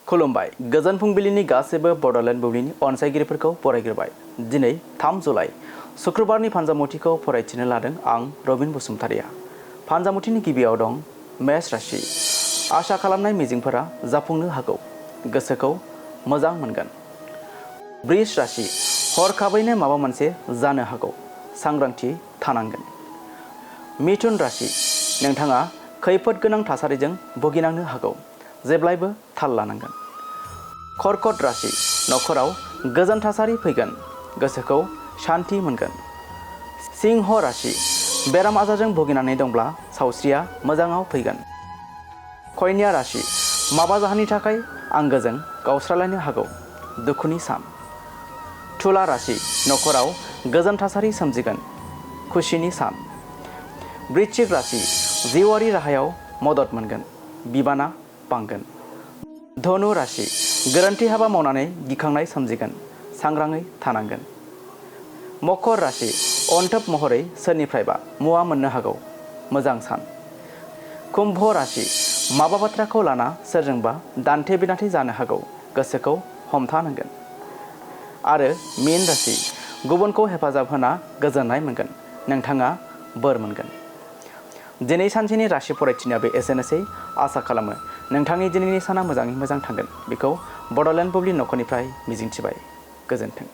खुलुमबाय गोजोन फुंबिलिनि गासैबो बड'लेण्ड बुब्लिनि अनसायगिरिफोरखौ बरायग्रोबाय। दिनै 3 जुलाइ शुक्रबारनि फानजामुथिखौ फरायथिनो लादों आं रबिन बसुमतारिया। फानजामुथिनि गिबियाव दं मेष राशि। आसा खालामनाय मिजिंफोरा जाफुंनो हागौ। गोसोखौ मोजां मोनगोन। वृष राशि। हरखाबैनो माबा मोनसे जानो हागौ। सांग्रांथि थानांगोन। मिथुन राशि। नोंथाङा खैफोद गोनां थासारिजों भुगिनांनो हागौ। जेब्लायबो थाल लानांगोन। कर्कट राशि। नखराव गोजोन थासारि फैगोन। गोसोखौ शान्ति मोनगोन। सिंह राशि। बेराम आजारजों भुगिनानै दंब्ला सावस्रिया मोजाङाव फैगोन। कन्या राशि। माबा जाहोननि थाखाय आंगोजों गावस्रालायनो हागौ। दुखुनि सान। तुला राशि। नखराव गोजोन थासारि सोमजिगोन। खुसिनि सान। वृश्चिक राशि। जिउआरि राहायाव मदद मोनगोन। बिबाना बांगोन। धनु राशि। गोरोन्थि हाबा मावनानै गिखांनाय सोमजिगोन। सांग्राङै थानांगोन। मकर राशि। अनथोब महरै सोरनिफ्रायबा मुवा मोननो हागौ। मोजां सान। कुम्भ राशि। माबा बाथ्राखौ लाना सोरजोंबा दान्थे बिदान्थे जानो हागौ। गोसोखौ हमथानांगोन। आरो मीन राशि। गुबुनखौ हेफाजाब होना गोजोननाय मोनगोन। नोंथाङा बोर मोनगोन। दिनै सानसेनि राशि फरायथिनाया बे एसेनोसै। आसा खालामो नोंथांनि दिनैनि साना मोजाङै मोजां थांगोन। बेखौ बड'लेण्ड बुब्लि नखरनिफ्राय मिजिंथिबाय। गोजोन्थों।